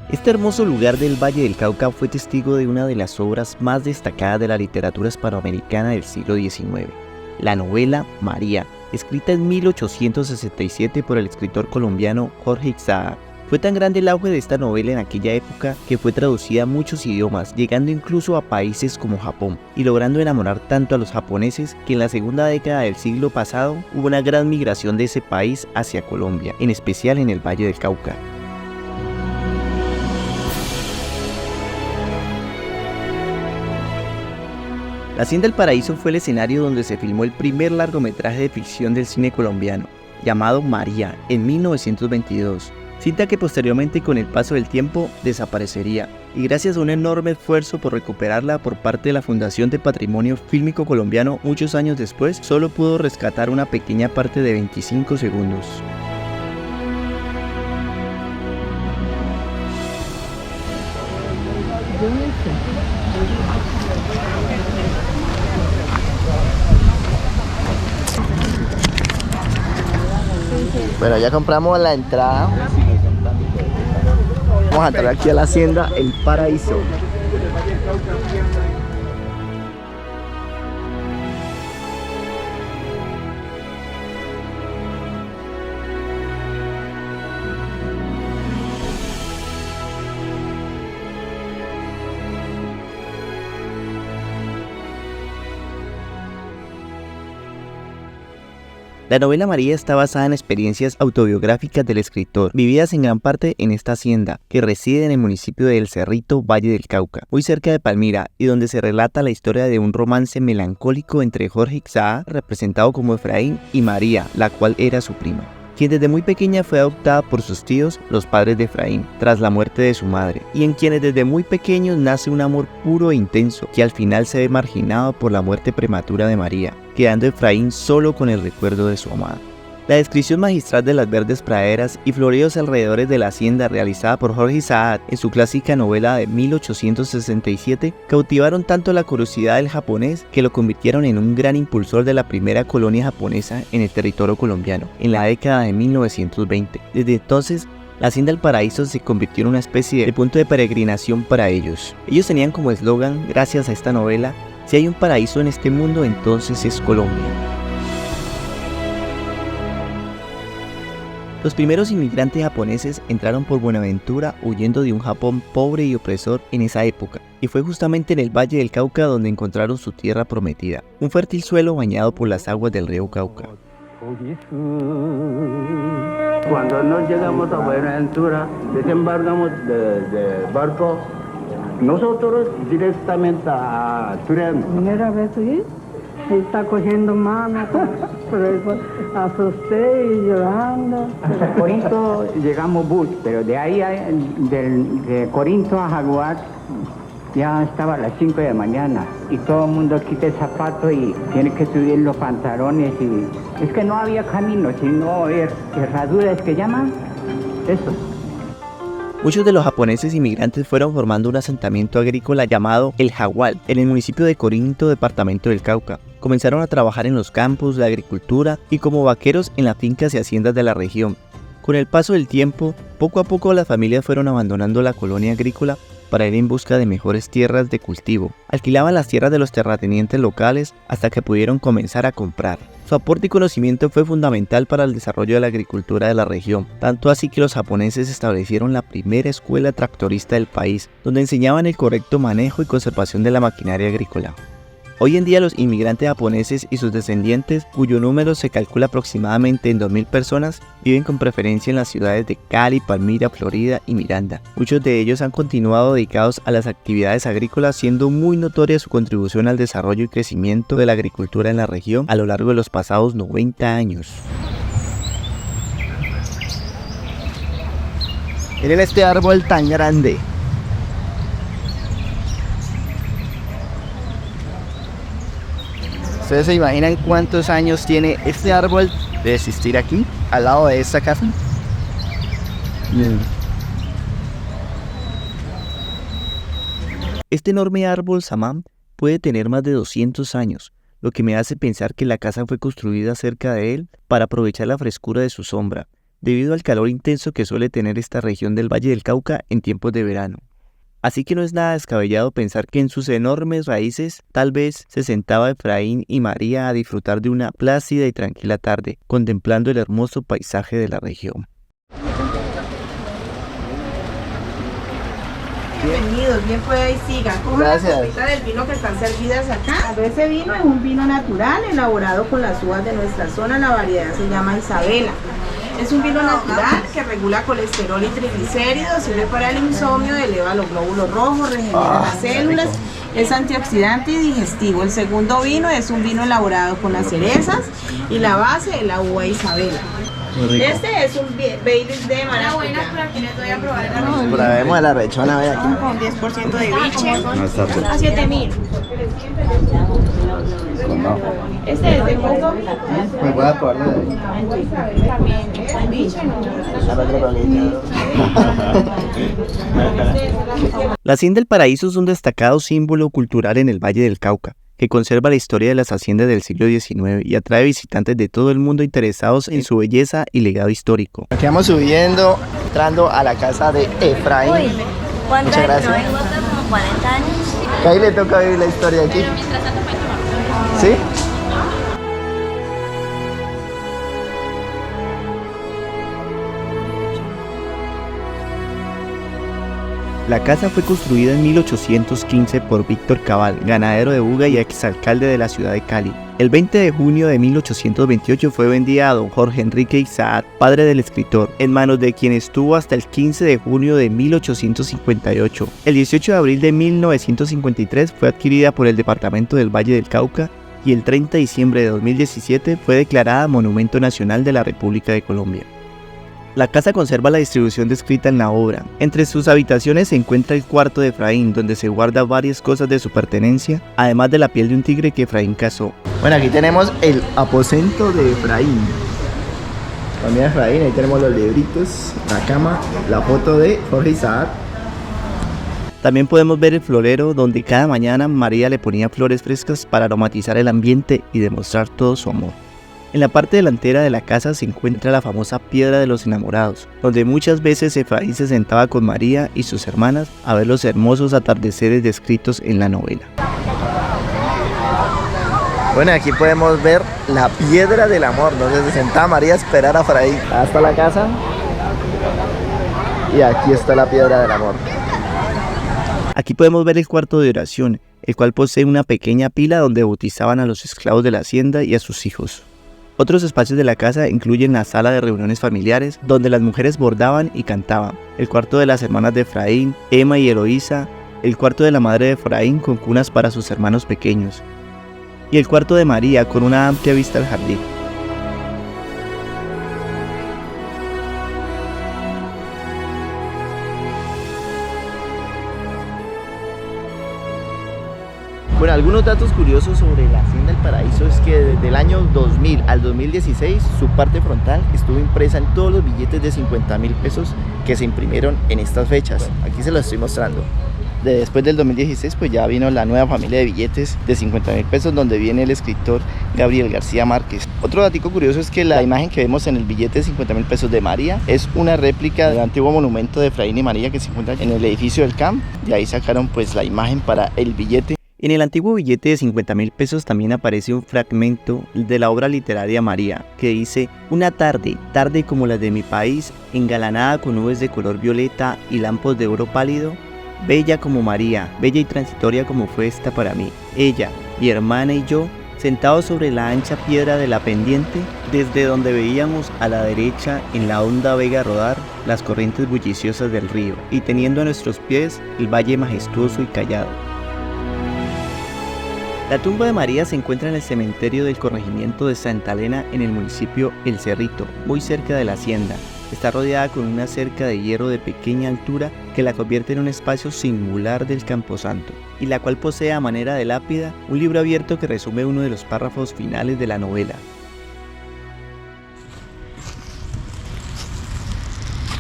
Este hermoso lugar del Valle del Cauca fue testigo de una de las obras más destacadas de la literatura hispanoamericana del siglo XIX, la novela María, escrita en 1867 por el escritor colombiano Jorge Isaac. Fue tan grande el auge de esta novela en aquella época que fue traducida a muchos idiomas, llegando incluso a países como Japón, y logrando enamorar tanto a los japoneses que en la segunda década del siglo pasado hubo una gran migración de ese país hacia Colombia, en especial en el Valle del Cauca. La Hacienda del Paraíso fue el escenario donde se filmó el primer largometraje de ficción del cine colombiano, llamado María, en 1922, cinta que posteriormente con el paso del tiempo desaparecería, y gracias a un enorme esfuerzo por recuperarla por parte de la Fundación de Patrimonio Fílmico Colombiano muchos años después, solo pudo rescatar una pequeña parte de 25 segundos. Bueno, ya compramos la entrada. Vamos a entrar aquí a la Hacienda El Paraíso. La novela María está basada en experiencias autobiográficas del escritor, vividas en gran parte en esta hacienda, que reside en el municipio de El Cerrito, Valle del Cauca, muy cerca de Palmira, y donde se relata la historia de un romance melancólico entre Jorge Isaac, representado como Efraín, y María, la cual era su prima, quien desde muy pequeña fue adoptada por sus tíos, los padres de Efraín, tras la muerte de su madre, y en quienes desde muy pequeños nace un amor puro e intenso, que al final se ve marginado por la muerte prematura de María, quedando Efraín solo con el recuerdo de su amada. La descripción magistral de las verdes praderas y floridos alrededores de la hacienda realizada por Jorge Isaac en su clásica novela de 1867 cautivaron tanto la curiosidad del japonés que lo convirtieron en un gran impulsor de la primera colonia japonesa en el territorio colombiano en la década de 1920. Desde entonces, la Hacienda del Paraíso se convirtió en una especie de punto de peregrinación para ellos. Ellos tenían como eslogan, gracias a esta novela: si hay un paraíso en este mundo, entonces es Colombia. Los primeros inmigrantes japoneses entraron por Buenaventura huyendo de un Japón pobre y opresor en esa época, y fue justamente en el Valle del Cauca donde encontraron su tierra prometida, un fértil suelo bañado por las aguas del río Cauca. Cuando nos llegamos a Buenaventura, desembarcamos de barco, nosotros directamente a Turén. Primera vez sí, está cogiendo mano, pero asusté y llorando. Hasta Corinto llegamos bus, pero de ahí, de Corinto a Jaguar, ya estaba a las 5 de la mañana y todo el mundo quita el zapato y tiene que subir los pantalones, y es que no había camino, sino herraduras que llaman, eso. Muchos de los japoneses inmigrantes fueron formando un asentamiento agrícola llamado El Jagual, en el municipio de Corinto, departamento del Cauca. Comenzaron a trabajar en los campos, la agricultura y como vaqueros en las fincas y haciendas de la región. Con el paso del tiempo, poco a poco las familias fueron abandonando la colonia agrícola para ir en busca de mejores tierras de cultivo. Alquilaban las tierras de los terratenientes locales hasta que pudieron comenzar a comprar. Su aporte y conocimiento fue fundamental para el desarrollo de la agricultura de la región, tanto así que los japoneses establecieron la primera escuela tractorista del país, donde enseñaban el correcto manejo y conservación de la maquinaria agrícola. Hoy en día los inmigrantes japoneses y sus descendientes, cuyo número se calcula aproximadamente en 2.000 personas, viven con preferencia en las ciudades de Cali, Palmira, Florida y Miranda. Muchos de ellos han continuado dedicados a las actividades agrícolas, siendo muy notoria su contribución al desarrollo y crecimiento de la agricultura en la región a lo largo de los pasados 90 años. Miren este árbol tan grande. ¿Ustedes se imaginan cuántos años tiene este árbol de existir aquí, al lado de esta casa? Este enorme árbol samán puede tener más de 200 años, lo que me hace pensar que la casa fue construida cerca de él para aprovechar la frescura de su sombra, debido al calor intenso que suele tener esta región del Valle del Cauca en tiempos de verano. Así que no es nada descabellado pensar que en sus enormes raíces tal vez se sentaba Efraín y María a disfrutar de una plácida y tranquila tarde, contemplando el hermoso paisaje de la región. Bienvenidos, bien puede y sigan. Cojan las copitas del vino que están servidas acá. Ese vino es un vino natural elaborado con las uvas de nuestra zona. La variedad se llama Isabela. Es un vino natural que regula colesterol y triglicéridos, sirve para el insomnio, eleva los glóbulos rojos, regenera las células, es antioxidante y digestivo. El segundo vino es un vino elaborado con las cerezas y la base es la uva Isabela. Este es un Baileys de maracuyá. Buenas, por aquí les doy a probar la rechona. Probemos la rechona, ve aquí. Con 10% de biche. A 7.000. Este es de coco. ¿Me puedes probarlo de También. Biche no. La Hacienda del Paraíso es un destacado símbolo cultural en el Valle del Cauca, que conserva la historia de las haciendas del siglo XIX y atrae visitantes de todo el mundo interesados en su belleza y legado histórico. Aquí vamos subiendo, entrando a la casa de Efraín. Cuando Muchas gracias. no vengo hace como 40 años. Que ahí le toca vivir la historia aquí. ¿Sí? La casa fue construida en 1815 por Víctor Cabal, ganadero de Buga y exalcalde de la ciudad de Cali. El 20 de junio de 1828 fue vendida a don Jorge Enrique Isaac, padre del escritor, en manos de quien estuvo hasta el 15 de junio de 1858. El 18 de abril de 1953 fue adquirida por el departamento del Valle del Cauca y el 30 de diciembre de 2017 fue declarada Monumento Nacional de la República de Colombia. La casa conserva la distribución descrita en la obra. Entre sus habitaciones se encuentra el cuarto de Efraín, donde se guarda varias cosas de su pertenencia, además de la piel de un tigre que Efraín cazó. Bueno, aquí tenemos el aposento de Efraín. También Efraín, ahí tenemos los libritos, la cama, la foto de Jorge Isaac. También podemos ver el florero, donde cada mañana María le ponía flores frescas para aromatizar el ambiente y demostrar todo su amor. En la parte delantera de la casa se encuentra la famosa Piedra de los Enamorados, donde muchas veces Efraín se sentaba con María y sus hermanas a ver los hermosos atardeceres descritos en la novela. Bueno, aquí podemos ver la Piedra del Amor, donde se sentaba María a esperar a Efraín. Hasta la casa. Y aquí está la Piedra del Amor. Aquí podemos ver el cuarto de oración, el cual posee una pequeña pila donde bautizaban a los esclavos de la hacienda y a sus hijos. Otros espacios de la casa incluyen la sala de reuniones familiares, donde las mujeres bordaban y cantaban, el cuarto de las hermanas de Efraín, Emma y Eloísa, el cuarto de la madre de Efraín con cunas para sus hermanos pequeños, y el cuarto de María con una amplia vista al jardín. Bueno, algunos datos curiosos sobre la Hacienda del Paraíso es que desde el año 2000 al 2016 su parte frontal estuvo impresa en todos los billetes de 50.000 pesos que se imprimieron en estas fechas. Aquí se los estoy mostrando. Después del 2016 pues ya vino la nueva familia de billetes de 50.000 pesos donde viene el escritor Gabriel García Márquez. Otro dato curioso es que la imagen que vemos en el billete de 50.000 pesos de María es una réplica del antiguo monumento de Efraín y María que se encuentra en el edificio del CAM, y ahí sacaron pues la imagen para el billete. En el antiguo billete de 50.000 pesos también aparece un fragmento de la obra literaria María, que dice: una tarde, tarde como la de mi país, engalanada con nubes de color violeta y lampos de oro pálido, bella como María, bella y transitoria como fue esta para mí, ella, mi hermana y yo, sentados sobre la ancha piedra de la pendiente, desde donde veíamos a la derecha en la honda vega rodar las corrientes bulliciosas del río, y teniendo a nuestros pies el valle majestuoso y callado. La tumba de María se encuentra en el cementerio del corregimiento de Santa Elena en el municipio El Cerrito, muy cerca de la hacienda. Está rodeada con una cerca de hierro de pequeña altura que la convierte en un espacio singular del Camposanto, y la cual posee a manera de lápida un libro abierto que resume uno de los párrafos finales de la novela.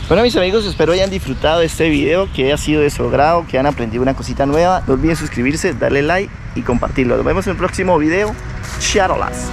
Bueno, mis amigos, espero hayan disfrutado de este video, que haya sido de su agrado, que hayan aprendido una cosita nueva. No olviden suscribirse, darle like y compartirlo. Nos vemos en el próximo video. Charolas.